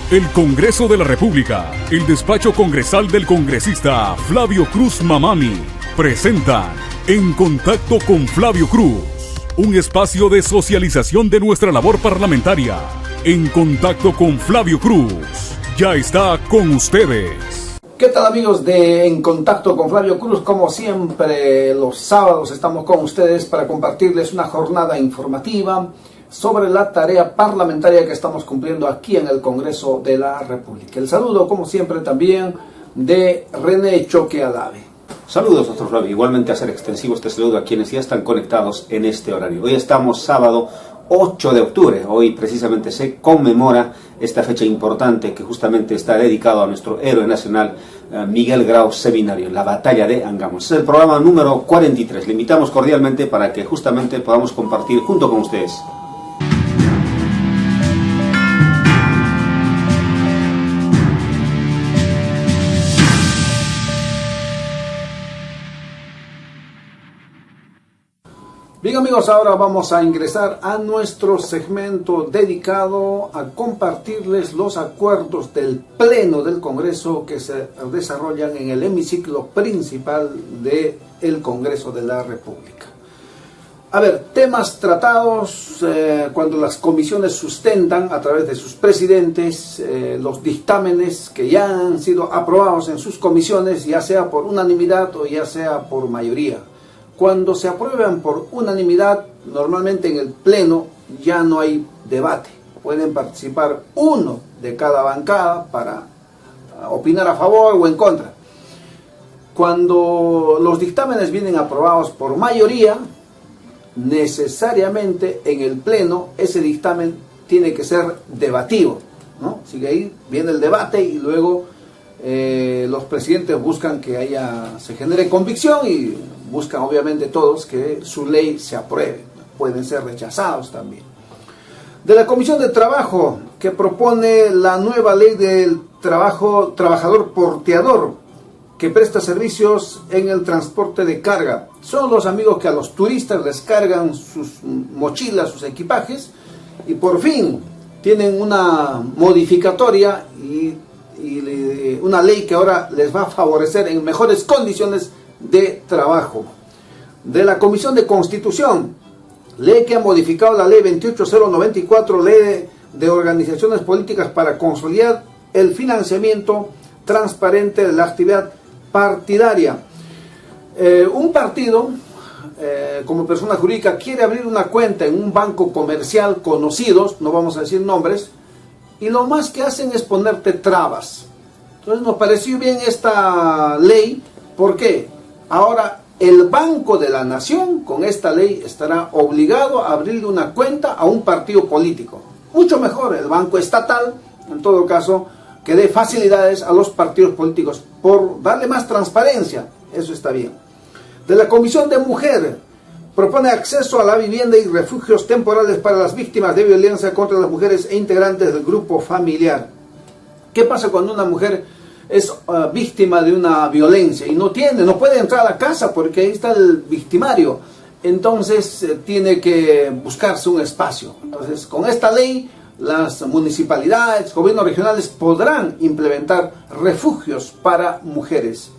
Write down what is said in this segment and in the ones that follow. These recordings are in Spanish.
El Congreso de la República, el despacho congresal del congresista Flavio Cruz Mamani, presentan En Contacto con Flavio Cruz, un espacio de socialización de nuestra labor parlamentaria. En Contacto con Flavio Cruz, ya está con ustedes. ¿Qué tal, amigos de En Contacto con Flavio Cruz? Como siempre, los sábados estamos con ustedes para compartirles una jornada informativa sobre la tarea parlamentaria que estamos cumpliendo aquí en el Congreso de la República. El saludo, como siempre, también de René Choque Alave. Saludos, doctor Flavio. Igualmente hacer extensivo este saludo a quienes ya están conectados en este horario. Hoy estamos sábado 8 de octubre. Hoy precisamente se conmemora esta fecha importante que justamente está dedicado a nuestro héroe nacional Miguel Grau Seminario, la batalla de Angamos. Es el programa número 43. Le invitamos cordialmente para que justamente podamos compartir junto con ustedes. Bien, amigos, ahora vamos a ingresar a nuestro segmento dedicado a compartirles los acuerdos del Pleno del Congreso que se desarrollan en el hemiciclo principal del Congreso de la República. A ver, temas tratados cuando las comisiones sustentan a través de sus presidentes los dictámenes que ya han sido aprobados en sus comisiones, ya sea por unanimidad o ya sea por mayoría. Cuando se aprueban por unanimidad, normalmente en el Pleno ya no hay debate. Pueden participar uno de cada bancada para opinar a favor o en contra. Cuando los dictámenes vienen aprobados por mayoría, necesariamente en el Pleno ese dictamen tiene que ser debatido, ¿no? Así que ahí viene el debate y luego los presidentes buscan que se genere convicción y buscan obviamente todos que su ley se apruebe. Pueden ser rechazados también. De la Comisión de Trabajo, que propone la nueva ley del trabajador porteador que presta servicios en el transporte de carga. Son los amigos que a los turistas les cargan sus mochilas, sus equipajes, y por fin tienen una modificatoria y una ley que ahora les va a favorecer en mejores condiciones de trabajo. De la Comisión de Constitución, ley que ha modificado la ley 28094, ley de organizaciones políticas para consolidar el financiamiento transparente de la actividad partidaria. Un partido como persona jurídica quiere abrir una cuenta en un banco comercial conocidos, no vamos a decir nombres, y lo más que hacen es ponerte trabas. Entonces nos pareció bien esta ley. ¿Por qué? Ahora el Banco de la Nación con esta ley estará obligado a abrirle una cuenta a un partido político. Mucho mejor el banco estatal, en todo caso, que dé facilidades a los partidos políticos por darle más transparencia. Eso está bien. De la Comisión de Mujer, propone acceso a la vivienda y refugios temporales para las víctimas de violencia contra las mujeres e integrantes del grupo familiar. ¿Qué pasa cuando una mujer es víctima de una violencia y no puede entrar a la casa porque ahí está el victimario? Entonces tiene que buscarse un espacio. Entonces, con esta ley, las municipalidades, gobiernos regionales podrán implementar refugios para mujeres.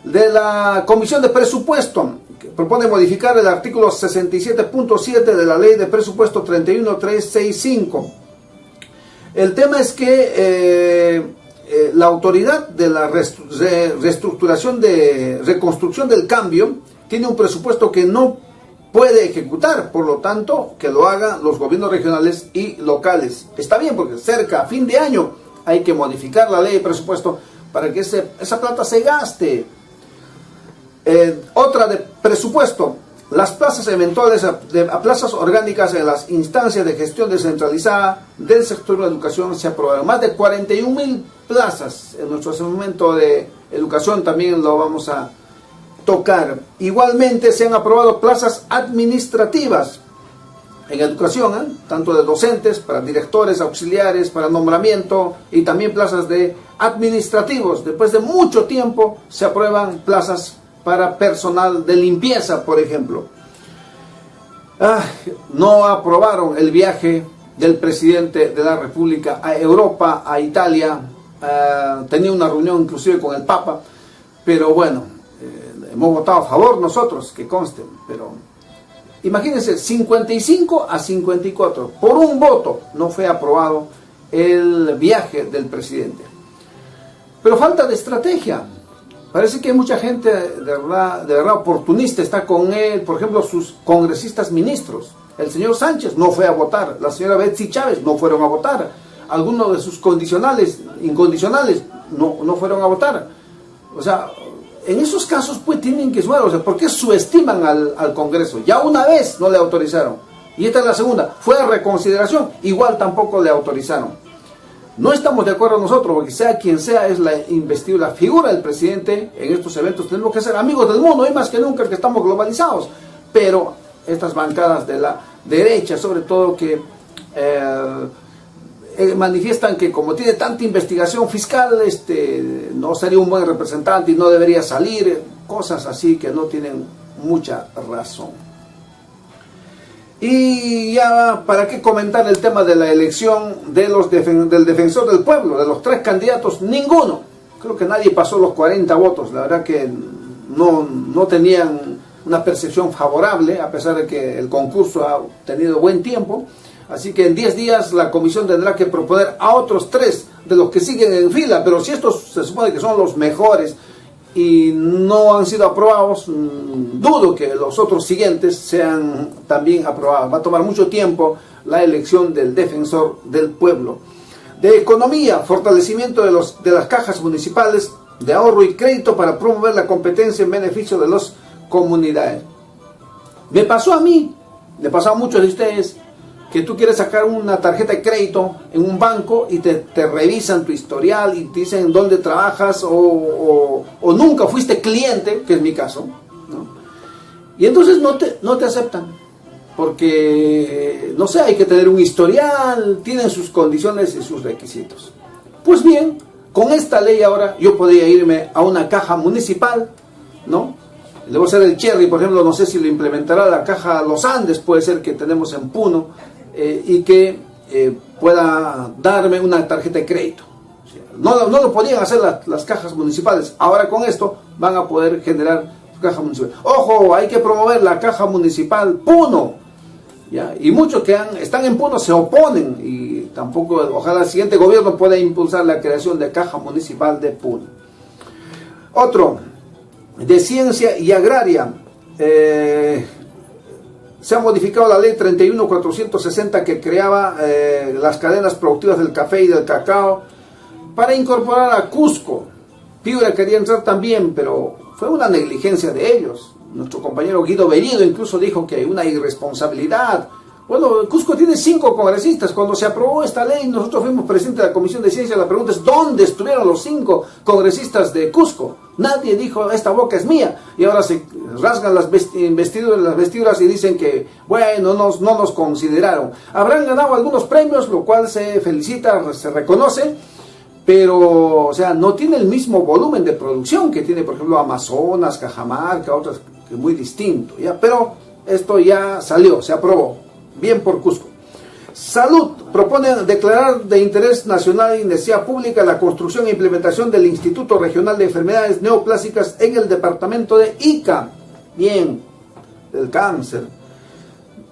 De la Comisión de Presupuesto, que propone modificar el artículo 67.7 de la Ley de Presupuesto 31365. El tema es que la autoridad de la reconstrucción del cambio tiene un presupuesto que no puede ejecutar, por lo tanto que lo hagan los gobiernos regionales y locales. Está bien, porque cerca a fin de año hay que modificar la ley de presupuesto para que esa plata se gaste. Otra de presupuesto, las plazas eventuales a plazas orgánicas en las instancias de gestión descentralizada del sector de la educación se aprobaron. Más de 41.000 plazas en nuestro segmento de educación, también lo vamos a tocar. Igualmente se han aprobado plazas administrativas en educación, tanto de docentes, para directores, auxiliares, para nombramiento, y también plazas de administrativos. Después de mucho tiempo se aprueban plazas para personal de limpieza, por ejemplo. No aprobaron el viaje del presidente de la República a Europa, a Italia. Tenía una reunión inclusive con el Papa, pero bueno, hemos votado a favor nosotros, que conste, pero imagínense, 55 a 54, por un voto no fue aprobado el viaje del presidente. Pero falta de estrategia. Parece que hay mucha gente de verdad oportunista, está con él, por ejemplo, sus congresistas ministros. El señor Sánchez no fue a votar, la señora Betsy Chávez no fueron a votar, algunos de sus incondicionales no fueron a votar. O sea, en esos casos pues tienen que sumar, o sea, ¿por qué subestiman al Congreso? Ya una vez no le autorizaron, y esta es la segunda, fue a reconsideración, igual tampoco le autorizaron. No estamos de acuerdo nosotros, porque sea quien sea, es la investidura, la figura del presidente en estos eventos. Tenemos que ser amigos del mundo, hoy más que nunca, que estamos globalizados. Pero estas bancadas de la derecha, sobre todo, que manifiestan que como tiene tanta investigación fiscal, no sería un buen representante y no debería salir, cosas así que no tienen mucha razón. Y ya, ¿para qué comentar el tema de la elección del defensor del pueblo? De los 3 candidatos, ninguno. Creo que nadie pasó los 40 votos. La verdad que no tenían una percepción favorable, a pesar de que el concurso ha tenido buen tiempo. Así que en 10 días la comisión tendrá que proponer a otros 3 de los que siguen en fila. Pero si estos se supone que son los mejores y no han sido aprobados, dudo que los otros siguientes sean también aprobados. Va a tomar mucho tiempo la elección del defensor del pueblo. De economía, fortalecimiento de las cajas municipales de ahorro y crédito para promover la competencia en beneficio de las comunidades. Me pasó a mí, le pasó a muchos de ustedes, que tú quieres sacar una tarjeta de crédito en un banco y te revisan tu historial y te dicen dónde trabajas o nunca fuiste cliente, que es mi caso, ¿no? Y entonces no te aceptan, porque, no sé, hay que tener un historial, tienen sus condiciones y sus requisitos. Pues bien, con esta ley ahora yo podría irme a una caja municipal, ¿no? Le voy a hacer el Cherry, por ejemplo, no sé si lo implementará la caja Los Andes, puede ser que tenemos en Puno, y que pueda darme una tarjeta de crédito. No lo podían hacer las cajas municipales. Ahora con esto van a poder generar su caja municipal. Ojo, hay que promover la caja municipal Puno, ¿ya? Y muchos que están en Puno se oponen, y tampoco, ojalá el siguiente gobierno pueda impulsar la creación de caja municipal de Puno. Otro, de ciencia y agraria. Se ha modificado la ley 31.460 que creaba las cadenas productivas del café y del cacao para incorporar a Cusco. Piura quería entrar también, pero fue una negligencia de ellos. Nuestro compañero Guido Bellido incluso dijo que hay una irresponsabilidad. Bueno, Cusco tiene 5 congresistas. Cuando se aprobó esta ley, nosotros fuimos presidentes de la Comisión de Ciencia. La pregunta es, ¿dónde estuvieron los 5 congresistas de Cusco? Nadie dijo, esta boca es mía. Y ahora se rasgan las vestiduras y dicen que, bueno, no nos consideraron. Habrán ganado algunos premios, lo cual se felicita, se reconoce, pero, o sea, no tiene el mismo volumen de producción que tiene, por ejemplo, Amazonas, Cajamarca, otras, que es muy distinto, ¿ya? Pero esto ya salió, se aprobó. Bien por Cusco. Salud, propone declarar de interés nacional y necesidad pública la construcción e implementación del Instituto Regional de Enfermedades Neoplásicas en el departamento de Ica. Bien, del cáncer.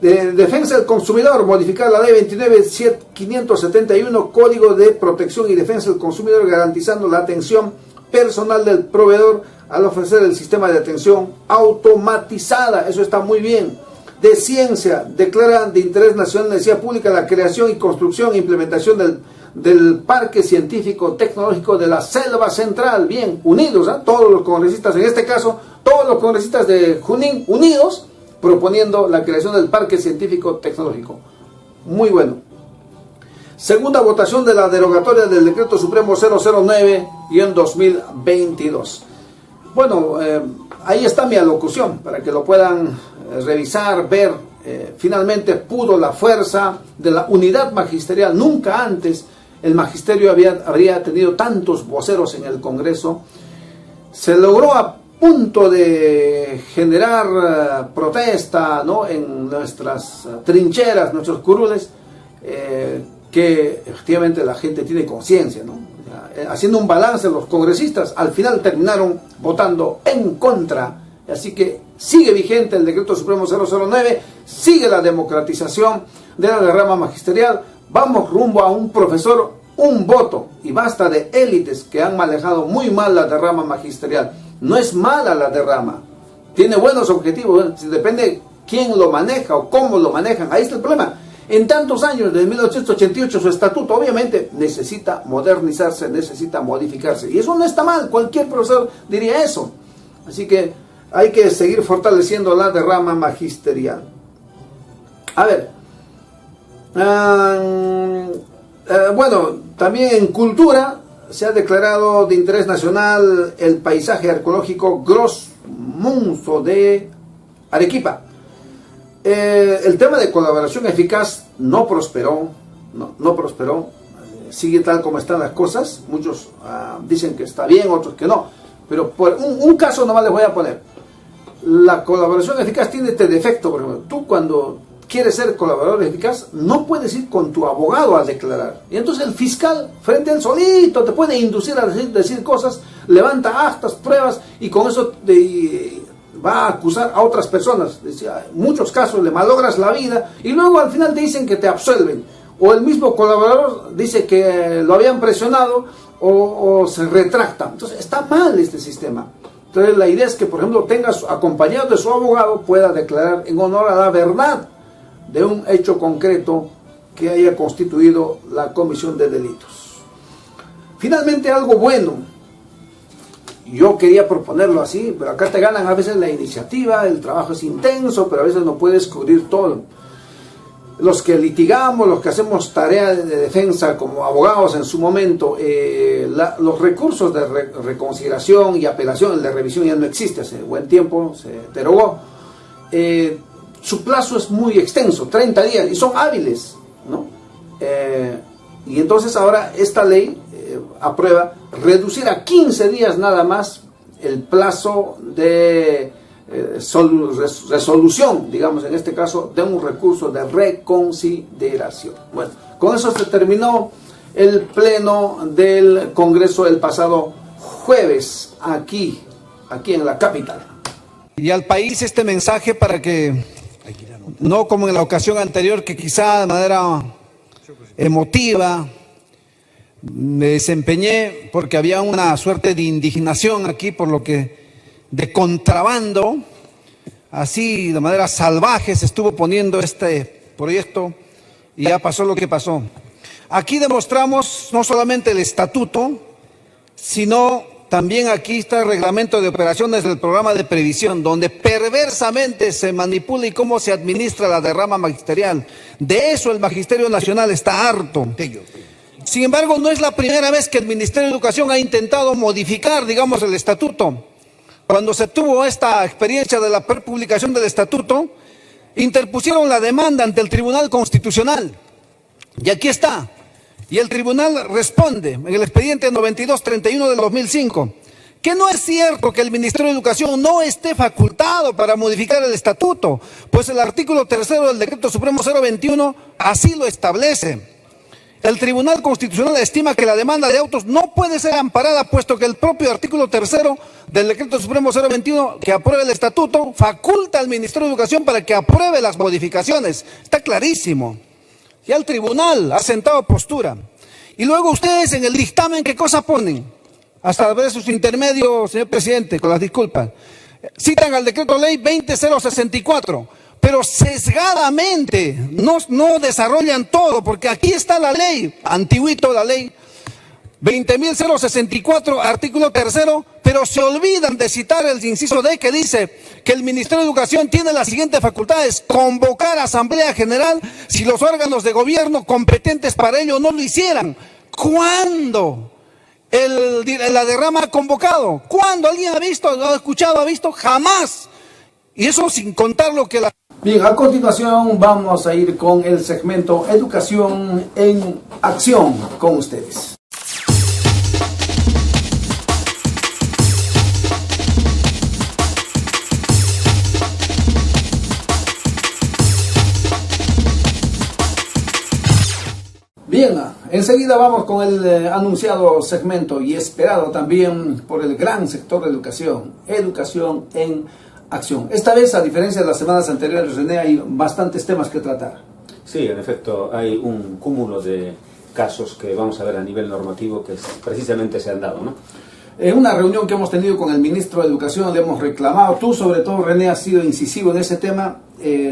De defensa del consumidor, modificar la ley 29.571, Código de Protección y Defensa del Consumidor, garantizando la atención personal del proveedor al ofrecer el sistema de atención automatizada. Eso está muy bien. De ciencia, declara de interés nacional y necesidad pública la creación y construcción e implementación del Parque Científico Tecnológico de la Selva Central. Bien, unidos, ¿eh? Todos los congresistas, en este caso, todos los congresistas de Junín, unidos, proponiendo la creación del Parque Científico Tecnológico. Muy bueno. Segunda votación de la derogatoria del Decreto Supremo 009-2022. Bueno, ahí está mi alocución, para que lo puedan revisar, ver. Finalmente pudo la fuerza de la unidad magisterial. Nunca antes el magisterio habría tenido tantos voceros en el Congreso. Se logró, a punto de generar protesta, ¿no?, en nuestras trincheras, nuestros curules, que efectivamente la gente tiene conciencia, ¿no? Haciendo un balance, los congresistas al final terminaron votando en contra. Así que sigue vigente el decreto supremo 009, sigue la democratización de la derrama magisterial. Vamos rumbo a un profesor, un voto, y basta de élites que han manejado muy mal la derrama magisterial. No es mala la derrama, tiene buenos objetivos, depende quién lo maneja o cómo lo manejan. Ahí está el problema. En tantos años, desde 1888, su estatuto obviamente necesita modernizarse, necesita modificarse. Y eso no está mal, cualquier profesor diría eso. Así que hay que seguir fortaleciendo la derrama magisterial. A ver, bueno, también en cultura se ha declarado de interés nacional el paisaje arqueológico Gros Munzo de Arequipa. El tema de colaboración eficaz no prosperó, no prosperó, sigue tal como están las cosas. Muchos dicen que está bien, otros que no, pero por un caso nomás les voy a poner. La colaboración eficaz tiene este defecto, por ejemplo, tú cuando quieres ser colaborador eficaz no puedes ir con tu abogado a declarar, y entonces el fiscal frente a él solito te puede inducir a decir cosas, levanta actas, pruebas, y con eso va a acusar a otras personas. En muchos casos le malogras la vida y luego al final te dicen que te absuelven, o el mismo colaborador dice que lo habían presionado o se retracta. Entonces está mal este sistema. Entonces la idea es que, por ejemplo, tengas acompañado de su abogado, pueda declarar en honor a la verdad de un hecho concreto que haya constituido la comisión de delitos. Finalmente, algo bueno. Yo quería proponerlo así, pero acá te ganan a veces la iniciativa, el trabajo es intenso, pero a veces no puedes cubrir todo. Los que litigamos, los que hacemos tarea de defensa como abogados en su momento, los recursos de reconsideración y apelación, el de revisión ya no existe, hace buen tiempo se derogó. Su plazo es muy extenso, 30 días, y son hábiles, ¿no? Y entonces ahora esta ley aprueba reducir a 15 días nada más el plazo de resolución, digamos en este caso, de un recurso de reconsideración. Bueno, con eso se terminó el pleno del Congreso el pasado jueves, aquí en la capital. Y al país este mensaje para que, no como en la ocasión anterior, que quizá de manera emotiva me desempeñé porque había una suerte de indignación aquí por lo que de contrabando, así de manera salvaje se estuvo poniendo este proyecto y ya pasó lo que pasó. Aquí demostramos no solamente el estatuto, sino también aquí está el reglamento de operaciones del programa de previsión, donde perversamente se manipula y cómo se administra la derrama magisterial. De eso el Magisterio Nacional está harto. Sin embargo, no es la primera vez que el Ministerio de Educación ha intentado modificar, digamos, el estatuto. Cuando se tuvo esta experiencia de la prepublicación del estatuto, interpusieron la demanda ante el Tribunal Constitucional. Y aquí está. Y el tribunal responde en el expediente 9231 del 2005 que no es cierto que el Ministerio de Educación no esté facultado para modificar el estatuto, pues el artículo 3 del Decreto Supremo 021 así lo establece. El Tribunal Constitucional estima que la demanda de autos no puede ser amparada, puesto que el propio artículo 3 del Decreto Supremo 021, que aprueba el estatuto, faculta al Ministerio de Educación para que apruebe las modificaciones. Está clarísimo. Ya el tribunal ha sentado postura. Y luego ustedes en el dictamen, ¿qué cosa ponen? Hasta ver sus intermedios, señor presidente, con las disculpas. Citan al decreto ley 20064. Pero sesgadamente, no desarrollan todo, porque aquí está la ley, antiguito la ley, 20.064, artículo 3, pero se olvidan de citar el inciso D que dice que el Ministerio de Educación tiene las siguientes facultades: convocar a Asamblea General si los órganos de gobierno competentes para ello no lo hicieran. ¿Cuándo la derrama ha convocado? ¿Cuándo? ¿Alguien ha visto, ha escuchado, ha visto? Jamás. Y eso sin contar lo que la... Bien, a continuación vamos a ir con el segmento Educación en Acción con ustedes. enseguida vamos con el anunciado segmento y esperado también por el gran sector de educación, educación en acción. Esta vez, a diferencia de las semanas anteriores, René, hay bastantes temas que tratar. Sí, en efecto, hay un cúmulo de casos que vamos a ver a nivel normativo que precisamente se han dado, ¿no? En una reunión que hemos tenido con el ministro de Educación le hemos reclamado, tú sobre todo, René, has sido incisivo en ese tema.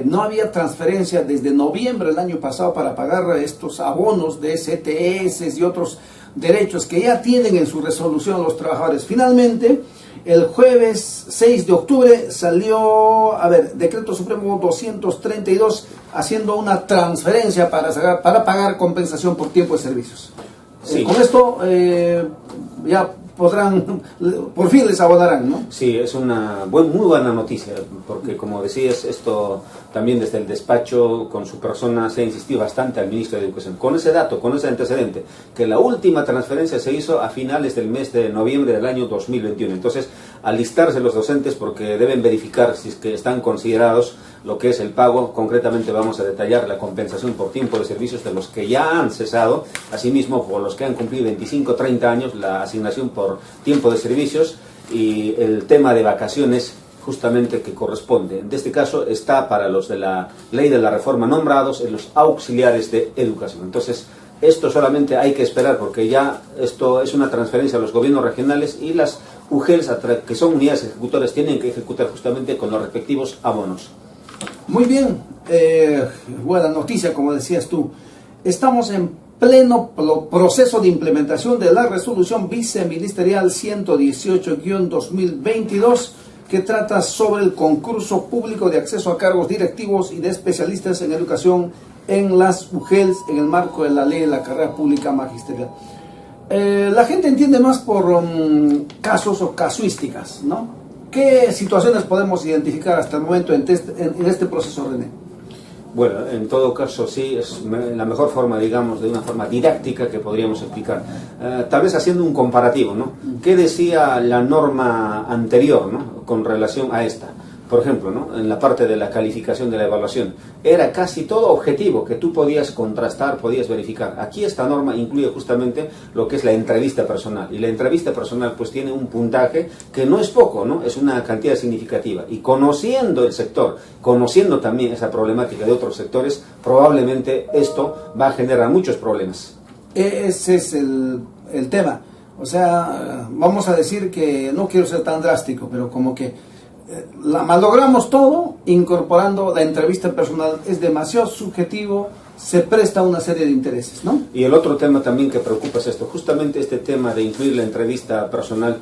No había transferencia desde noviembre del año pasado para pagar estos abonos de STS y otros derechos que ya tienen en su resolución los trabajadores. Finalmente, el jueves 6 de octubre salió, Decreto Supremo 232, haciendo una transferencia para pagar compensación por tiempo de servicios. Sí. Con esto ya podrán, por fin les abonarán, ¿no? Sí, es una muy buena noticia, porque como decías, esto también desde el despacho con su persona se ha insistido bastante al ministro de Educación, con ese dato, con ese antecedente, que la última transferencia se hizo a finales del mes de noviembre del año 2021. Entonces, alistarse los docentes porque deben verificar si es que están considerados lo que es el pago. Concretamente vamos a detallar la compensación por tiempo de servicios de los que ya han cesado, asimismo por los que han cumplido 25 o 30 años, la asignación por tiempo de servicios, y el tema de vacaciones justamente que corresponde. En este caso está para los de la ley de la reforma nombrados en los auxiliares de educación. Entonces, esto solamente hay que esperar porque ya esto es una transferencia a los gobiernos regionales y las UGELs, que son unidades ejecutoras, tienen que ejecutar justamente con los respectivos abonos. Muy bien, buena noticia, como decías tú. Estamos en pleno proceso de implementación de la resolución viceministerial 118-2022 que trata sobre el concurso público de acceso a cargos directivos y de especialistas en educación en las UGELs en el marco de la ley de la carrera pública magisterial. La gente entiende más por casos o casuísticas, ¿no? ¿Qué situaciones podemos identificar hasta el momento en este proceso, René? Bueno, en todo caso sí, es la mejor forma, digamos, de una forma didáctica que podríamos explicar. Tal vez haciendo un comparativo, ¿no? ¿Qué decía la norma anterior, ¿no?, con relación a esta? Por ejemplo, ¿no?, en la parte de la calificación de la evaluación, era casi todo objetivo que tú podías contrastar, podías verificar. Aquí esta norma incluye justamente lo que es la entrevista personal, y la entrevista personal pues tiene un puntaje que no es poco, ¿no?, es una cantidad significativa, y conociendo el sector, conociendo también esa problemática de otros sectores, probablemente esto va a generar muchos problemas. Ese es el tema. O sea, vamos a decir que, no quiero ser tan drástico, pero como que malogramos todo incorporando la entrevista personal. Es demasiado subjetivo, se presta a una serie de intereses, ¿no? Y el otro tema también que preocupa es esto, justamente este tema de incluir la entrevista personal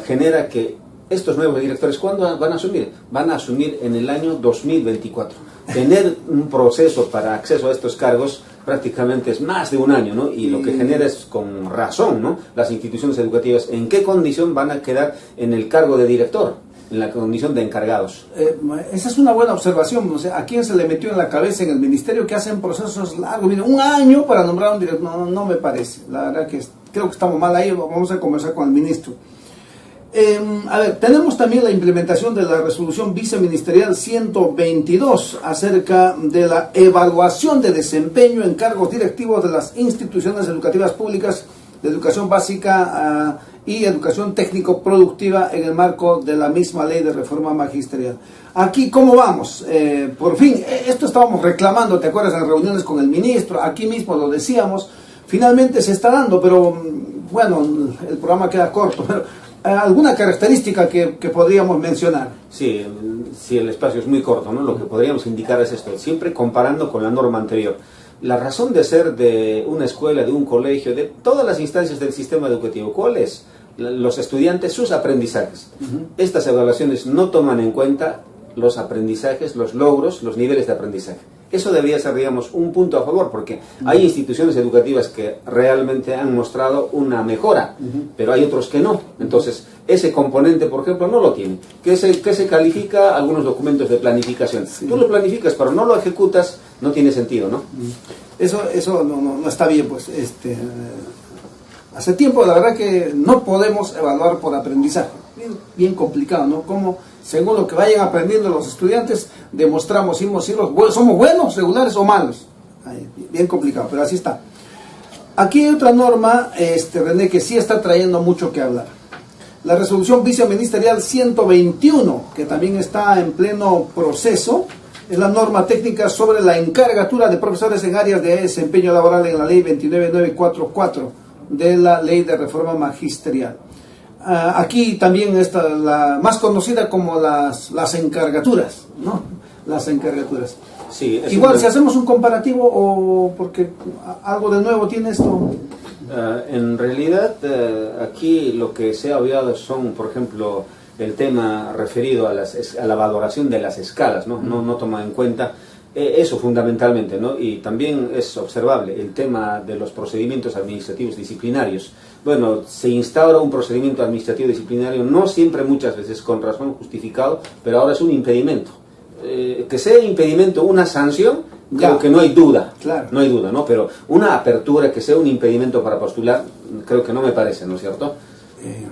genera que estos nuevos directores, ¿cuándo van a asumir? Van a asumir en el año 2024. Tener un proceso para acceso a estos cargos prácticamente es más de un año, ¿no? Y lo que genera es, con razón, ¿no?, las instituciones educativas, ¿en qué condición van a quedar en el cargo de director? En la condición de encargados. Esa es una buena observación. O sea, ¿a quién se le metió en la cabeza en el ministerio que hacen procesos largos? Mira, un año para nombrar un director. No me parece. La verdad que creo que estamos mal ahí. Vamos a conversar con el ministro. Tenemos también la implementación de la resolución viceministerial 122 acerca de la evaluación de desempeño en cargos directivos de las instituciones educativas públicas de educación básica y educación técnico-productiva en el marco de la misma ley de reforma magisterial. Aquí, ¿cómo vamos? Por fin, esto estábamos reclamando, ¿te acuerdas? En reuniones con el ministro, aquí mismo lo decíamos, finalmente se está dando, pero bueno, el programa queda corto, pero ¿alguna característica que podríamos mencionar? Sí, el espacio es muy corto, ¿no? Lo que podríamos indicar es esto, siempre comparando con la norma anterior. La razón de ser de una escuela, de un colegio, de todas las instancias del sistema educativo, ¿cuál es? Los estudiantes, sus aprendizajes. Estas evaluaciones no toman en cuenta los aprendizajes, los logros, los niveles de aprendizaje. Eso debería ser, digamos, un punto a favor, porque hay instituciones educativas que realmente han mostrado una mejora, pero hay otros que no. Entonces, ese componente, por ejemplo, no lo tiene. ¿Qué se califica? Algunos documentos de planificación. Sí. Tú lo planificas, pero no lo ejecutas, no tiene sentido, ¿no? Eso no está bien, pues. Hace tiempo, la verdad, que no podemos evaluar por aprendizaje. Bien complicado, ¿no? Como según lo que vayan aprendiendo los estudiantes, demostramos si somos buenos, regulares o malos. Bien complicado, pero así está. Aquí hay otra norma, René, que sí está trayendo mucho que hablar. La resolución viceministerial 121, que también está en pleno proceso, es la norma técnica sobre la encargatura de profesores en áreas de desempeño laboral en la ley 29944 de la ley de reforma magisterial. Aquí también está la más conocida como las encargaturas, ¿no? Las encargaturas. Sí, igual, si hacemos un comparativo, o porque algo de nuevo tiene esto. En realidad, aquí lo que se ha obviado son, por ejemplo, el tema referido a la valoración de las escalas, ¿no? No toma en cuenta eso fundamentalmente, ¿no? Y también es observable el tema de los procedimientos administrativos disciplinarios. Bueno, se instaura un procedimiento administrativo disciplinario, no siempre, muchas veces con razón justificado, pero ahora es un impedimento. Que sea impedimento una sanción, creo que no hay duda, claro. No hay duda, ¿no? Pero una apertura que sea un impedimento para postular, creo que no me parece, ¿no es cierto?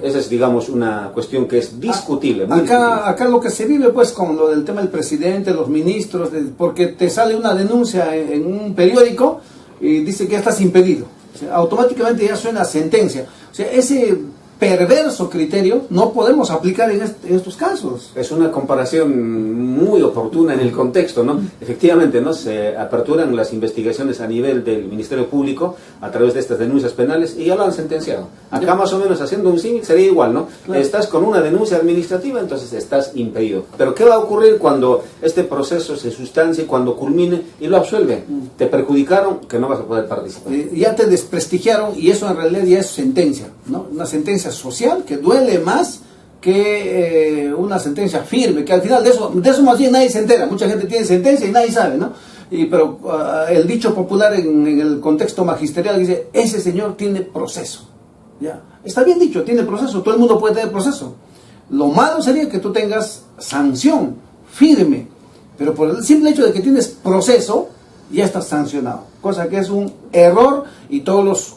Esa es, digamos, una cuestión que es discutible. Acá lo que se vive, pues, con lo del tema del presidente, los ministros, porque te sale una denuncia en un periódico y dice que ya estás impedido. O sea, automáticamente ya suena sentencia. O sea, ese perverso criterio no podemos aplicar en estos casos. Es una comparación muy oportuna en el contexto, ¿no? Efectivamente, ¿no? Se aperturan las investigaciones a nivel del Ministerio Público a través de estas denuncias penales y ya lo han sentenciado. Acá más o menos haciendo un símil sería igual, ¿no? Claro. Estás con una denuncia administrativa, entonces estás impedido. Pero ¿qué va a ocurrir cuando este proceso se sustancie, cuando culmine y lo absuelven? Te perjudicaron, que no vas a poder participar. Ya te desprestigiaron y eso en realidad ya es sentencia, ¿no? Una sentencia social que duele más que una sentencia firme, que al final de eso más bien nadie se entera. Mucha gente tiene sentencia y nadie sabe, ¿no? Pero el dicho popular en el contexto magisterial dice, ese señor tiene proceso. Ya, está bien dicho, tiene proceso, todo el mundo puede tener proceso. Lo malo sería que tú tengas sanción firme, pero por el simple hecho de que tienes proceso, ya estás sancionado, cosa que es un error, y todos los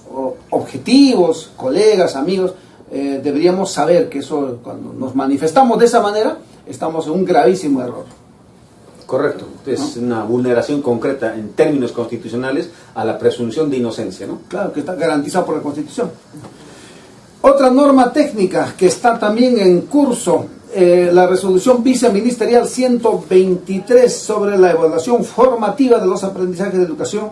objetivos, colegas, amigos, deberíamos saber que eso, cuando nos manifestamos de esa manera, estamos en un gravísimo error. Correcto, es una vulneración concreta en términos constitucionales a la presunción de inocencia, ¿no? Claro, que está garantizado por la Constitución. Otra norma técnica que está también en curso, la resolución viceministerial 123 sobre la evaluación formativa de los aprendizajes de educación,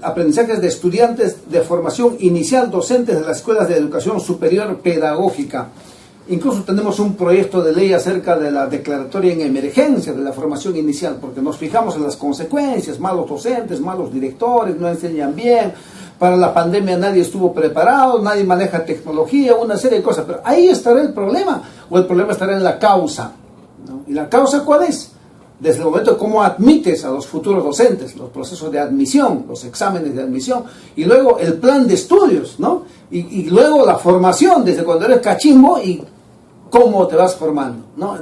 aprendizajes de estudiantes de formación inicial docentes de las escuelas de educación superior pedagógica. Incluso tenemos un proyecto de ley acerca de la declaratoria en emergencia de la formación inicial, porque nos fijamos en las consecuencias: malos docentes, malos directores, no enseñan bien, para la pandemia nadie estuvo preparado, nadie maneja tecnología, una serie de cosas. Pero ahí estará el problema, o el problema estará en la causa, ¿no? ¿Y la causa cuál es? Desde el momento de cómo admites a los futuros docentes, los procesos de admisión, los exámenes de admisión, y luego el plan de estudios, ¿no? Y luego la formación, desde cuando eres cachimbo y cómo te vas formando, ¿no?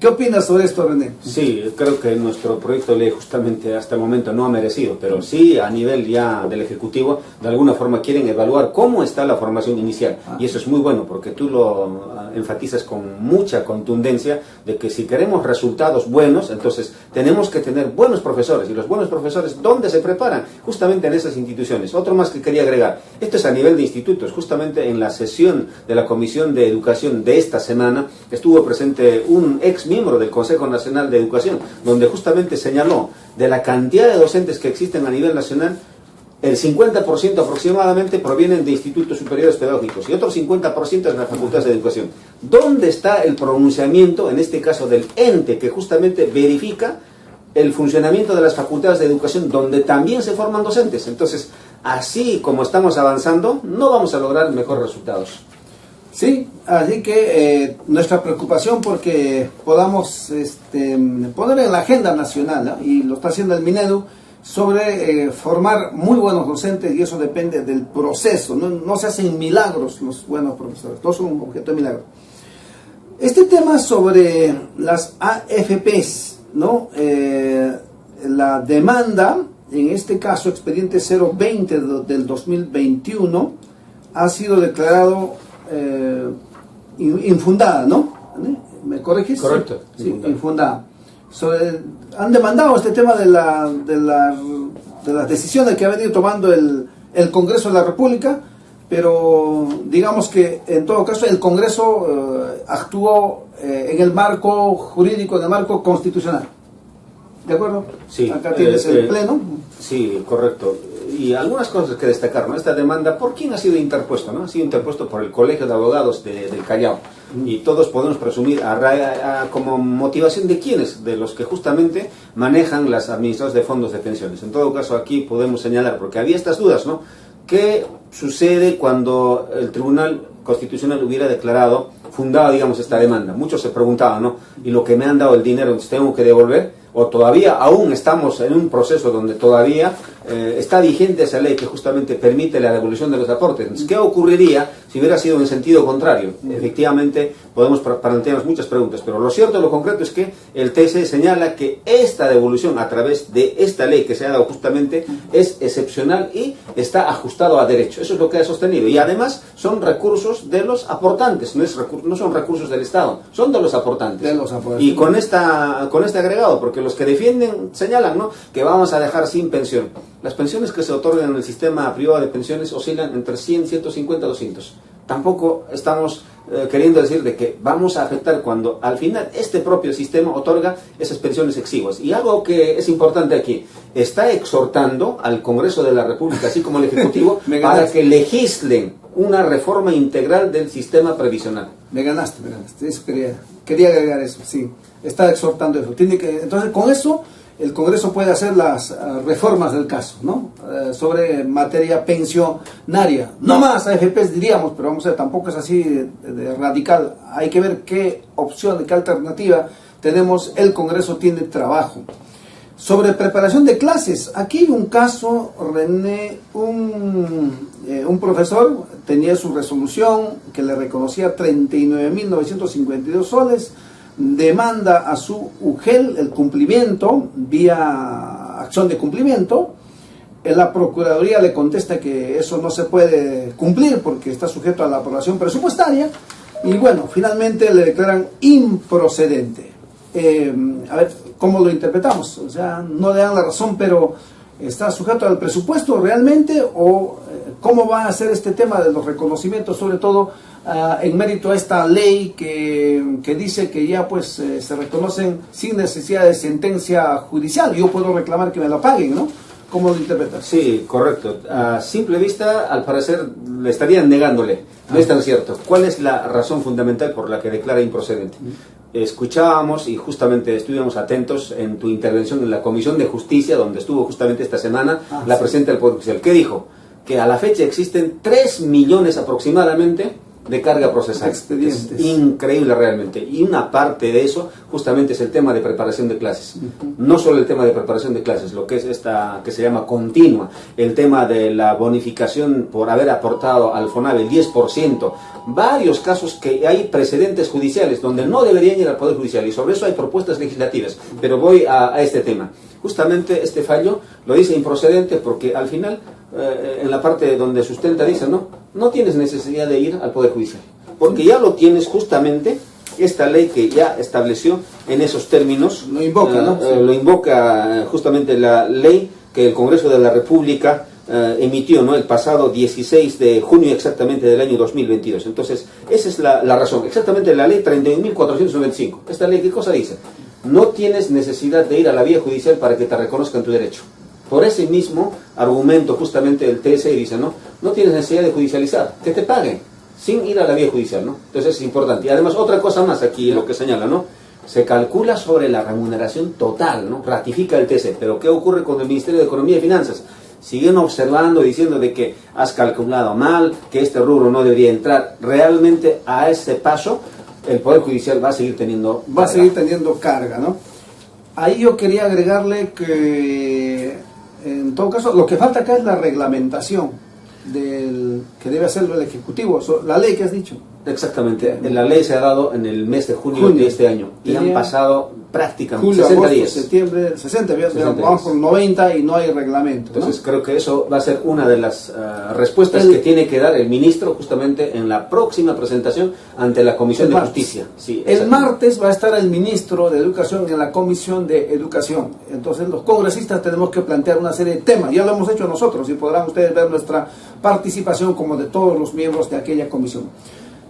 ¿Qué opinas sobre esto, René? Sí, creo que nuestro proyecto de ley justamente hasta el momento no ha merecido, pero sí a nivel ya del Ejecutivo, de alguna forma quieren evaluar cómo está la formación inicial. Y eso es muy bueno, porque tú lo enfatizas con mucha contundencia, de que si queremos resultados buenos, entonces tenemos que tener buenos profesores. Y los buenos profesores, ¿dónde se preparan? Justamente en esas instituciones. Otro más que quería agregar, esto es a nivel de institutos. Justamente en la sesión de la Comisión de Educación de esta semana, estuvo presente un ex miembro del Consejo Nacional de Educación, donde justamente señaló de la cantidad de docentes que existen a nivel nacional, el 50% aproximadamente provienen de institutos superiores pedagógicos y otro 50% de las facultades de educación. ¿Dónde está el pronunciamiento, en este caso del ente que justamente verifica el funcionamiento de las facultades de educación, donde también se forman docentes? Entonces, así como estamos avanzando, no vamos a lograr mejores resultados. Sí, así que nuestra preocupación porque podamos poner en la agenda nacional, ¿no? Y lo está haciendo el Minedu, sobre formar muy buenos docentes, y eso depende del proceso. No se hacen milagros los buenos profesores, todos son un objeto de milagro. Este tema sobre las AFPs, ¿no? La demanda, en este caso expediente 020 del 2021, ha sido declarado infundada, ¿no? ¿Me corregís? Correcto. Sí, infundada. Han demandado este tema de las decisiones que ha venido tomando el el Congreso de la República, pero digamos que en todo caso el Congreso actuó en el marco jurídico, en el marco constitucional. ¿De acuerdo? Sí. Acá tienes el Pleno. Sí, correcto. Y algunas cosas que destacar, ¿no? Esta demanda, ¿por quién ha sido interpuesto? ¿No? Ha sido interpuesto por el Colegio de Abogados del Callao. Y todos podemos presumir como motivación de quiénes, de los que justamente manejan las administradoras de fondos de pensiones. En todo caso, aquí podemos señalar, porque había estas dudas, ¿no? ¿Qué sucede cuando el Tribunal Constitucional hubiera declarado fundada, digamos, esta demanda? Muchos se preguntaban, ¿no? ¿Y lo que me han dado el dinero, tengo que devolver? ¿O todavía aún estamos en un proceso donde todavía está vigente esa ley que justamente permite la devolución de los aportes? Entonces, ¿qué ocurriría si hubiera sido en sentido contrario? Efectivamente, podemos plantearnos muchas preguntas, pero lo cierto, lo concreto es que el TC señala que esta devolución a través de esta ley que se ha dado justamente es excepcional y está ajustado a derecho. Eso es lo que ha sostenido. Y además son recursos de los aportantes, no son recursos del Estado, son de los aportantes. Y con este agregado, porque los que defienden señalan, ¿no?, que vamos a dejar sin pensión. Las pensiones que se otorgan en el sistema privado de pensiones oscilan entre 100, 150, 200. Tampoco estamos queriendo decir de que vamos a afectar cuando al final este propio sistema otorga esas pensiones exiguas. Y algo que es importante aquí, está exhortando al Congreso de la República, así como al Ejecutivo, para que legislen una reforma integral del sistema previsional. Me ganaste. Eso quería agregar eso, sí. Está exhortando eso. Entonces, con eso, el Congreso puede hacer las reformas del caso, ¿no? Sobre materia pensionaria. No más AFPs diríamos, pero vamos a ver, tampoco es así de radical. Hay que ver qué opción, qué alternativa tenemos. El Congreso tiene trabajo. Sobre preparación de clases, aquí hay un caso, René, un profesor tenía su resolución que le reconocía 39.952 soles, demanda a su UGEL el cumplimiento vía acción de cumplimiento. La Procuraduría le contesta que eso no se puede cumplir porque está sujeto a la aprobación presupuestaria y bueno, finalmente le declaran improcedente. A ver, ¿cómo lo interpretamos? O sea, no le dan la razón, pero ¿está sujeto al presupuesto realmente? ¿O cómo va a ser este tema de los reconocimientos, sobre todo en mérito a esta ley que dice que ya pues se reconocen sin necesidad de sentencia judicial? Yo puedo reclamar que me la paguen, ¿no? ¿Cómo lo interpretas? Sí, correcto. A simple vista, al parecer, le estarían negándole. No es tan cierto. ¿Cuál es la razón fundamental por la que declara improcedente? Escuchábamos y justamente estuvimos atentos en tu intervención en la Comisión de Justicia, donde estuvo justamente esta semana la presidenta del Poder Judicial. ¿Qué dijo? Que a la fecha existen 3 millones aproximadamente de carga procesal. Expedientes. Es increíble realmente. Y una parte de eso justamente es el tema de preparación de clases. No solo el tema de preparación de clases, lo que es esta que se llama continua, el tema de la bonificación por haber aportado al FONAVE el 10%, varios casos que hay precedentes judiciales donde no deberían ir al Poder Judicial y sobre eso hay propuestas legislativas. Pero voy a este tema. Justamente este fallo lo dice improcedente porque al final, en la parte donde sustenta, dice, no tienes necesidad de ir al Poder Judicial, porque ya lo tienes justamente, esta ley que ya estableció en esos términos, lo invoca, ¿no? Lo invoca justamente la ley que el Congreso de la República emitió, ¿no?, el pasado 16 de junio exactamente del año 2022. Entonces, esa es la razón, exactamente la ley 31.495. Esta ley, ¿qué cosa dice? No tienes necesidad de ir a la vía judicial para que te reconozcan tu derecho. Por ese mismo argumento justamente el TSE dice, no tienes necesidad de judicializar, que te paguen sin ir a la vía judicial, ¿no? Entonces es importante. Y además otra cosa más aquí, lo que señala, ¿no? Se calcula sobre la remuneración total, ¿no? Ratifica el TSE. Pero ¿qué ocurre con el Ministerio de Economía y Finanzas? Siguen observando, diciendo de que has calculado mal, que este rubro no debería entrar. Realmente a ese paso el Poder Judicial va a seguir teniendo carga, ¿no? Ahí yo quería agregarle que, en todo caso, lo que falta acá es la reglamentación que debe hacerlo el Ejecutivo, la ley que has dicho. Exactamente, la ley se ha dado en el mes de junio de este año y han pasado prácticamente julio, 60 agosto, días. septiembre, 60 días, vamos por 90 y no hay reglamento. Entonces ¿no? creo que eso va a ser una de las respuestas que tiene que dar el ministro justamente en la próxima presentación ante la Comisión de Justicia. Sí, el martes va a estar el ministro de Educación en la Comisión de Educación. Entonces los congresistas tenemos que plantear una serie de temas. Ya lo hemos hecho nosotros y podrán ustedes ver nuestra participación como de todos los miembros de aquella comisión.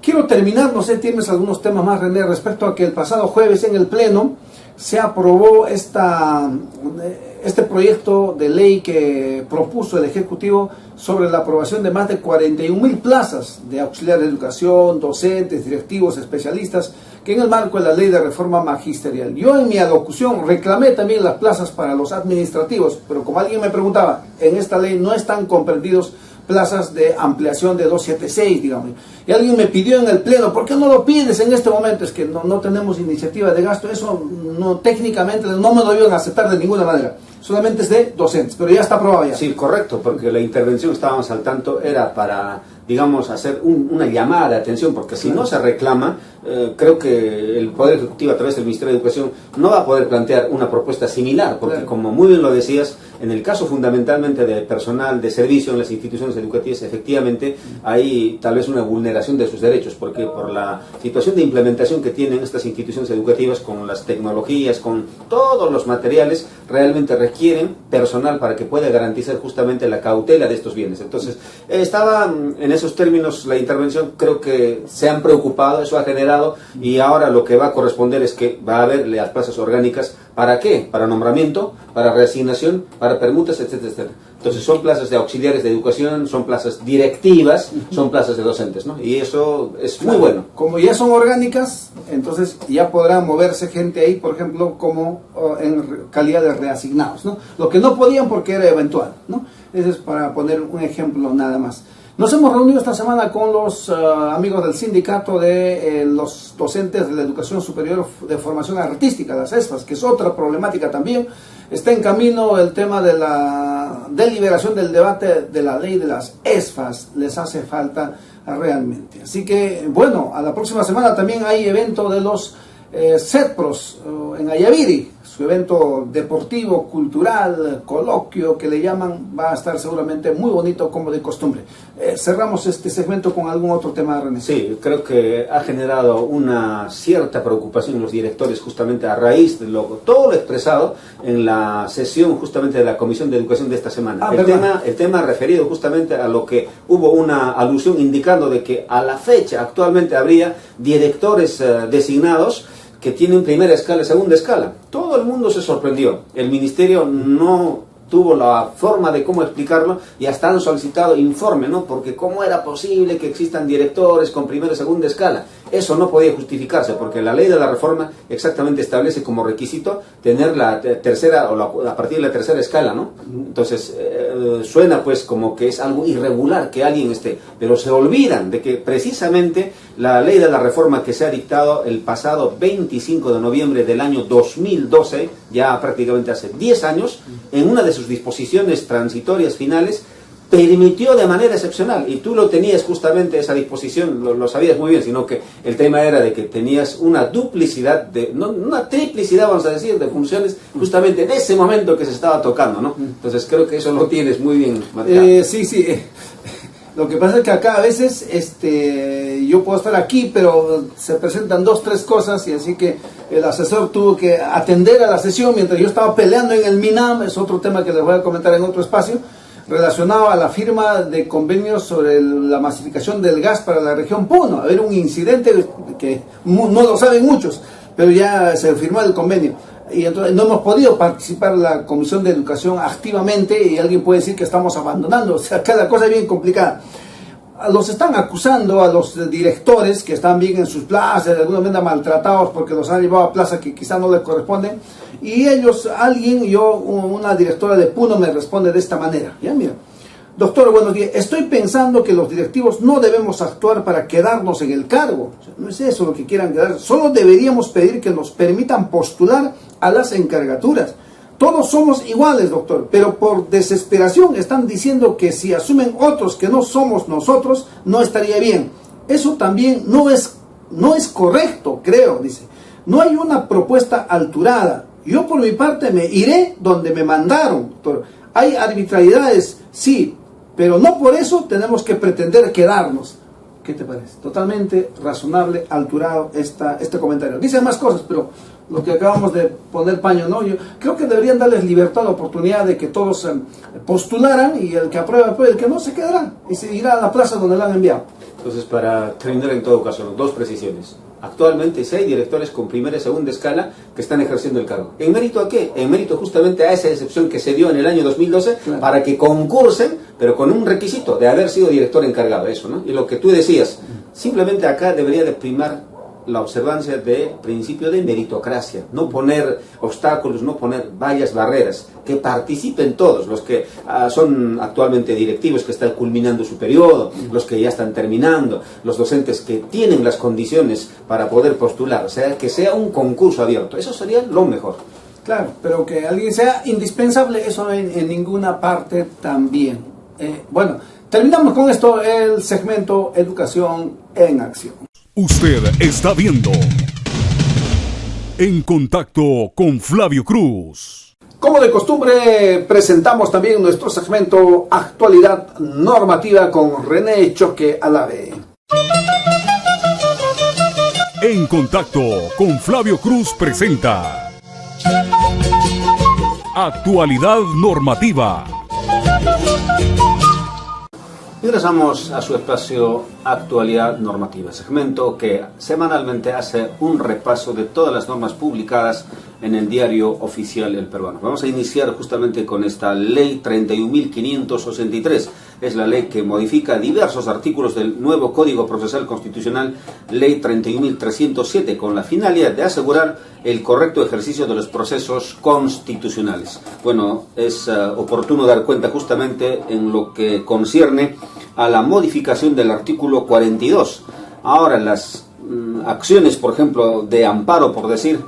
Quiero terminar, no sé, tienes algunos temas más, René, respecto a que el pasado jueves en el Pleno se aprobó este proyecto de ley que propuso el Ejecutivo sobre la aprobación de más de 41.000 plazas de auxiliar de educación, docentes, directivos, especialistas, que en el marco de la ley de reforma magisterial. Yo en mi alocución reclamé también las plazas para los administrativos, pero como alguien me preguntaba, en esta ley no están comprendidos plazas de ampliación de 276, digamos. Y alguien me pidió en el Pleno, ¿por qué no lo pides en este momento? Es que no tenemos iniciativa de gasto, eso no, técnicamente no me lo iban a aceptar de ninguna manera, solamente es de docentes, pero ya está aprobado ya. Sí, correcto, porque la intervención, estábamos al tanto, era para, digamos, hacer una llamada de atención, porque si no se reclama, creo que el Poder Ejecutivo a través del Ministerio de Educación no va a poder plantear una propuesta similar, porque como muy bien lo decías, en el caso fundamentalmente de personal de servicio en las instituciones educativas, efectivamente hay tal vez una vulneración de sus derechos, porque por la situación de implementación que tienen estas instituciones educativas con las tecnologías, con todos los materiales, realmente requieren personal para que pueda garantizar justamente la cautela de estos bienes. Entonces, estaba en esos términos la intervención, creo que se han preocupado, eso ha generado, y ahora lo que va a corresponder es que va a haber las plazas orgánicas. ¿Para qué? Para nombramiento, para reasignación, para permutas, etcétera, etcétera. Entonces son plazas de auxiliares de educación, son plazas directivas, son plazas de docentes, ¿no? Y eso es muy bueno. Como ya son orgánicas, entonces ya podrá moverse gente ahí, por ejemplo, como en calidad de reasignados, ¿no? Lo que no podían porque era eventual, ¿no? Eso es para poner un ejemplo nada más. Nos hemos reunido esta semana con los amigos del sindicato de los docentes de la educación superior de formación artística, las ESFAS, que es otra problemática también. Está en camino el tema de la deliberación del debate de la ley de las ESFAS, les hace falta realmente. Así que, bueno, a la próxima semana también hay evento de los CEDPROS en Ayaviri, su evento deportivo, cultural, coloquio que le llaman, va a estar seguramente muy bonito como de costumbre. Cerramos este segmento con algún otro tema, René. Sí, creo que ha generado una cierta preocupación en los directores justamente a raíz de todo lo expresado en la sesión justamente de la Comisión de Educación de esta semana. El tema referido justamente a lo que hubo una alusión indicando de que a la fecha actualmente habría directores designados que tienen primera escala y segunda escala. Todo el mundo se sorprendió. El ministerio no tuvo la forma de cómo explicarlo y hasta han solicitado informe, ¿no? Porque cómo era posible que existan directores con primera y segunda escala. Eso no podía justificarse porque la ley de la reforma exactamente establece como requisito tener la tercera o a partir de la tercera escala, ¿no? Entonces suena pues como que es algo irregular que alguien esté, pero se olvidan de que precisamente la ley de la reforma que se ha dictado el pasado 25 de noviembre del año 2012, ya prácticamente hace 10 años, en una de sus disposiciones transitorias finales, permitió de manera excepcional, y tú lo tenías justamente esa disposición, lo sabías muy bien, sino que el tema era de que tenías una duplicidad, no una triplicidad, vamos a decir, de funciones justamente en ese momento que se estaba tocando, ¿no? Entonces creo que eso lo tienes muy bien marcado. Sí. Lo que pasa es que acá a veces yo puedo estar aquí, pero se presentan 2, 3 cosas, y así que el asesor tuvo que atender a la sesión mientras yo estaba peleando en el MINAM. Es otro tema que les voy a comentar en otro espacio, relacionado a la firma de convenios sobre la masificación del gas para la región Puno. A ver, un incidente que no lo saben muchos, pero ya se firmó el convenio. Y entonces no hemos podido participar en la Comisión de Educación activamente, y alguien puede decir que estamos abandonando. O sea, cada cosa es bien complicada. Los están acusando a los directores que están bien en sus plazas, de alguna manera maltratados porque los han llevado a plazas que quizá no les corresponden. Y ellos, una directora de Puno me responde de esta manera. Ya, mira, doctor, buenos días. Estoy pensando que los directivos no debemos actuar para quedarnos en el cargo. O sea, no es eso lo que quieran quedar. Solo deberíamos pedir que nos permitan postular a las encargaturas. Todos somos iguales, doctor, pero por desesperación están diciendo que si asumen otros que no somos nosotros, no estaría bien. eso también no es correcto, creo, dice. No hay una propuesta alturada. Yo por mi parte me iré donde me mandaron, doctor. Hay arbitrariedades, sí, pero no por eso tenemos que pretender quedarnos. ¿Qué te parece? Totalmente razonable, alturado este comentario. Dice más cosas, pero lo que acabamos de poner paño, ¿no? Yo creo que deberían darles libertad, oportunidad de que todos postularan, y el que aprueba, el que no se quedará y se irá a la plaza donde la han enviado. Entonces, para terminar en todo caso, dos precisiones. Actualmente 6 directores con primera y segunda escala que están ejerciendo el cargo. ¿En mérito a qué? En mérito justamente a esa excepción que se dio en el año 2012, claro, para que concursen, pero con un requisito de haber sido director encargado, eso, ¿no? Y lo que tú decías, simplemente acá debería de primar la observancia del principio de meritocracia, no poner obstáculos, no poner vallas, barreras, que participen todos, los que son actualmente directivos, que están culminando su periodo, los que ya están terminando, los docentes que tienen las condiciones para poder postular, o sea, que sea un concurso abierto, eso sería lo mejor. Claro, pero que alguien sea indispensable, eso en ninguna parte también. Bueno, terminamos con esto, el segmento Educación en Acción. Usted está viendo En Contacto con Flavio Cruz. Como de costumbre, presentamos también nuestro segmento Actualidad Normativa con René Choque Alave. En Contacto con Flavio Cruz presenta Actualidad Normativa. Ingresamos a su espacio Actualidad Normativa, segmento que semanalmente hace un repaso de todas las normas publicadas en el diario oficial El Peruano. Vamos a iniciar justamente con esta ley 31.583. Es la ley que modifica diversos artículos del nuevo Código Procesal Constitucional, ley 31.307, con la finalidad de asegurar el correcto ejercicio de los procesos constitucionales. Bueno, es oportuno dar cuenta justamente en lo que concierne a la modificación del artículo 42. Ahora las acciones, por ejemplo, de amparo, por decir,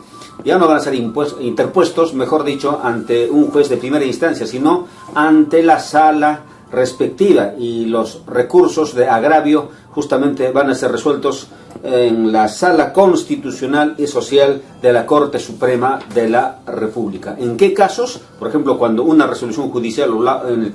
ya no van a ser interpuestos, mejor dicho, ante un juez de primera instancia, sino ante la sala respectiva, y los recursos de agravio justamente van a ser resueltos en la Sala Constitucional y Social de la Corte Suprema de la República. ¿En qué casos? Por ejemplo, cuando una resolución judicial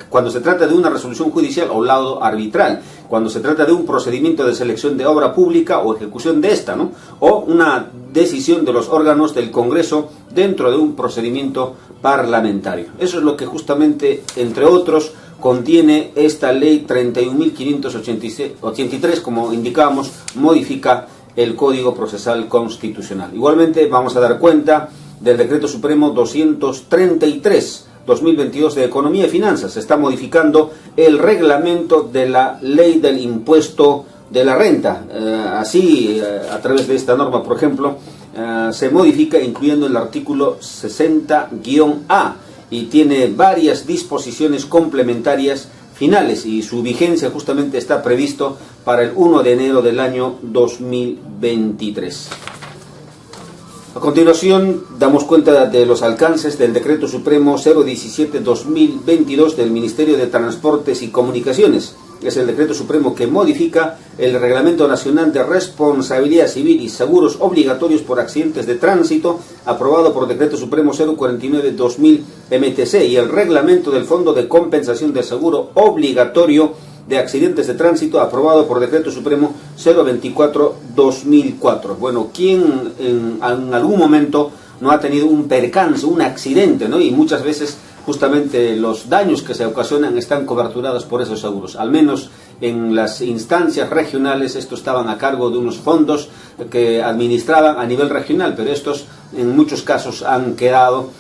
cuando se trata de una resolución judicial o laudo arbitral, cuando se trata de un procedimiento de selección de obra pública o ejecución de esta, ¿no? O una decisión de los órganos del Congreso dentro de un procedimiento parlamentario. Eso es lo que justamente, entre otros, contiene esta ley 31.583, como indicábamos, modifica el Código Procesal Constitucional. Igualmente vamos a dar cuenta del Decreto Supremo 233/2022 de Economía y Finanzas. Se está modificando el reglamento de la ley del impuesto de la renta. A través de esta norma, por ejemplo, se modifica incluyendo el artículo 60-A, y tiene varias disposiciones complementarias finales, y su vigencia justamente está previsto para el 1 de enero del año 2023. A continuación, damos cuenta de los alcances del Decreto Supremo 017/2022 del Ministerio de Transportes y Comunicaciones. Es el Decreto Supremo que modifica el Reglamento Nacional de Responsabilidad Civil y Seguros Obligatorios por Accidentes de Tránsito, aprobado por Decreto Supremo 049/2000 MTC, y el Reglamento del Fondo de Compensación de Seguro Obligatorio de Accidentes de Tránsito, aprobado por Decreto Supremo 024/2004. Bueno, ¿quién en algún momento no ha tenido un percance, un accidente, ¿no? Y muchas veces justamente los daños que se ocasionan están coberturados por esos seguros. Al menos en las instancias regionales, estos estaban a cargo de unos fondos que administraban a nivel regional, pero estos en muchos casos han quedado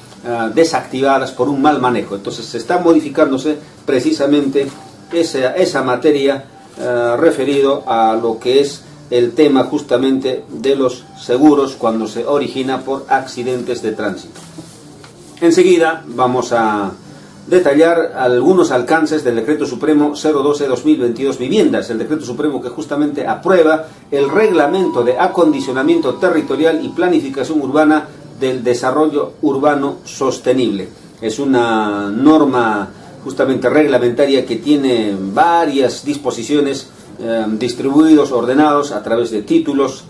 desactivadas por un mal manejo. Entonces se está modificándose precisamente esa materia referido a lo que es el tema justamente de los seguros cuando se origina por accidentes de tránsito. Enseguida vamos a detallar algunos alcances del Decreto Supremo 012/2022 Viviendas, el Decreto Supremo que justamente aprueba el Reglamento de Acondicionamiento Territorial y Planificación Urbana del Desarrollo Urbano Sostenible. Es una norma justamente reglamentaria que tiene varias disposiciones distribuidos, ordenados a través de títulos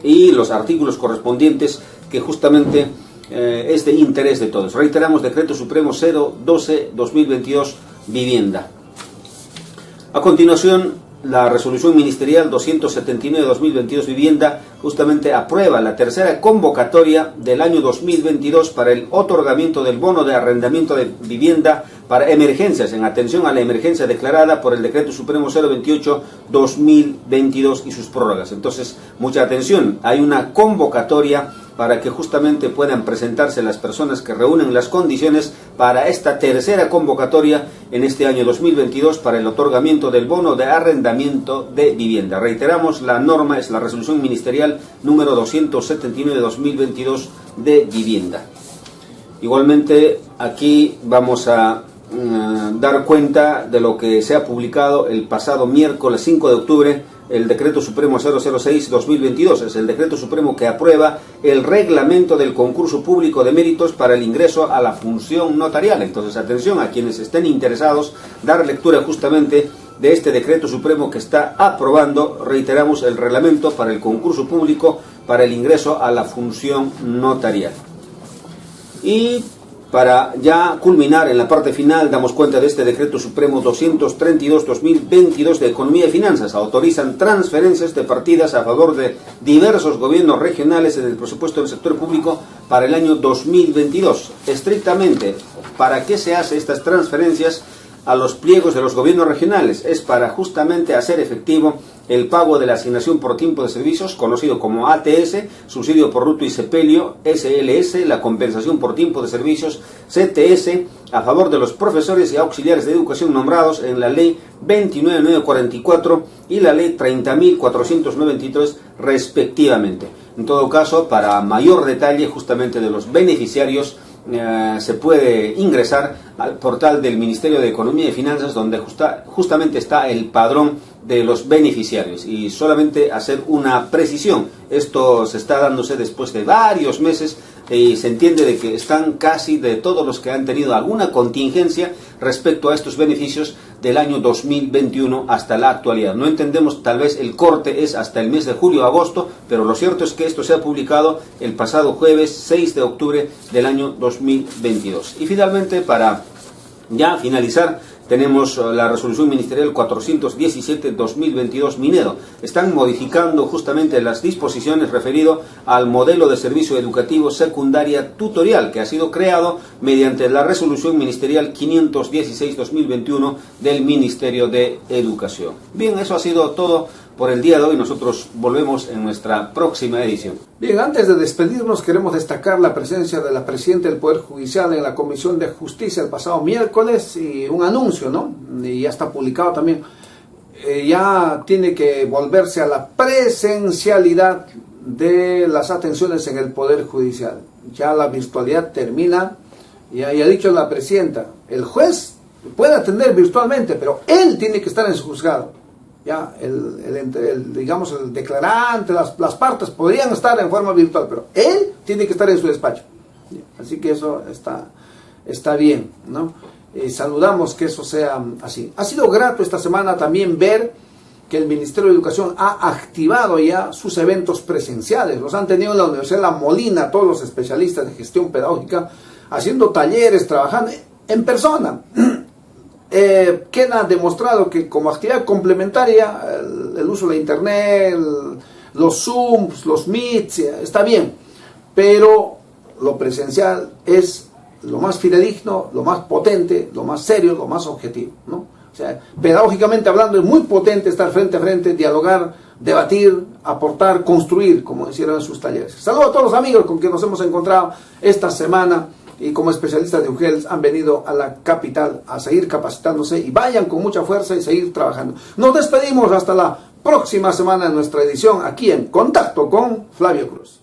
y los artículos correspondientes que justamente es de interés de todos. Reiteramos, Decreto Supremo 012-2022, vivienda. A continuación, la Resolución Ministerial 279-2022, vivienda, justamente aprueba la tercera convocatoria del año 2022 para el otorgamiento del bono de arrendamiento de vivienda para emergencias, en atención a la emergencia declarada por el Decreto Supremo 028-2022 y sus prórrogas. Entonces, mucha atención, hay una convocatoria para que justamente puedan presentarse las personas que reúnen las condiciones para esta tercera convocatoria en este año 2022 para el otorgamiento del bono de arrendamiento de vivienda. Reiteramos, la norma es la Resolución Ministerial número 279-2022 de vivienda. Igualmente, aquí vamos a dar cuenta de lo que se ha publicado el pasado miércoles 5 de octubre, el Decreto Supremo 006-2022, es el Decreto Supremo que aprueba el reglamento del concurso público de méritos para el ingreso a la función notarial. Entonces, atención a quienes estén interesados, dar lectura justamente de este Decreto Supremo que está aprobando, reiteramos, el reglamento para el concurso público para el ingreso a la función notarial. Y para ya culminar en la parte final, damos cuenta de este Decreto Supremo 232-2022 de Economía y Finanzas. Autorizan transferencias de partidas a favor de diversos gobiernos regionales en el presupuesto del sector público para el año 2022. Estrictamente, ¿para qué se hace estas transferencias a los pliegos de los gobiernos regionales? Es para justamente hacer efectivo el pago de la asignación por tiempo de servicios, conocido como ATS, subsidio por ruto y sepelio, SLS, la compensación por tiempo de servicios, CTS, a favor de los profesores y auxiliares de educación nombrados en la ley 29.944 y la ley 30.493 respectivamente. En todo caso, para mayor detalle justamente de los beneficiarios, se puede ingresar al portal del Ministerio de Economía y Finanzas, donde justamente está el padrón de los beneficiarios. Y solamente hacer una precisión, esto se está dándose después de varios meses y se entiende de que están casi de todos los que han tenido alguna contingencia respecto a estos beneficios del año 2021 hasta la actualidad. No entendemos, tal vez el corte es hasta el mes de julio o agosto, pero lo cierto es que esto se ha publicado el pasado jueves 6 de octubre del año 2022. Y finalmente, para ya finalizar, tenemos la Resolución Ministerial 417-2022 minero. Están modificando justamente las disposiciones referido al modelo de servicio educativo secundaria tutorial que ha sido creado mediante la Resolución Ministerial 516-2021 del Ministerio de Educación. Bien, eso ha sido todo por el día de hoy. Nosotros volvemos en nuestra próxima edición. Bien, antes de despedirnos, queremos destacar la presencia de la Presidenta del Poder Judicial en la Comisión de Justicia el pasado miércoles y un anuncio, ¿no? Y ya está publicado también. Ya tiene que volverse a la presencialidad de las atenciones en el Poder Judicial. Ya la virtualidad termina. Ya ha dicho la Presidenta, el juez puede atender virtualmente, pero él tiene que estar en su juzgado. Ya digamos, el declarante, las partes podrían estar en forma virtual, pero él tiene que estar en su despacho. Así que eso está bien, ¿no? Saludamos que eso sea así. Ha sido grato esta semana también ver que el Ministerio de Educación ha activado ya sus eventos presenciales. Los han tenido en la Universidad La Molina, todos los especialistas de gestión pedagógica, haciendo talleres, trabajando en persona. Queda demostrado que como actividad complementaria el uso de la internet, los Zooms, los Meets, está bien, pero lo presencial es lo más fidedigno, lo más potente, lo más serio, lo más objetivo, ¿no? O sea, pedagógicamente hablando es muy potente estar frente a frente, dialogar, debatir, aportar, construir, como hicieron en sus talleres. Saludos a todos los amigos con quienes nos hemos encontrado esta semana y como especialistas de UGELS han venido a la capital a seguir capacitándose, y vayan con mucha fuerza y seguir trabajando. Nos despedimos hasta la próxima semana en nuestra edición aquí en Contacto con Flavio Cruz.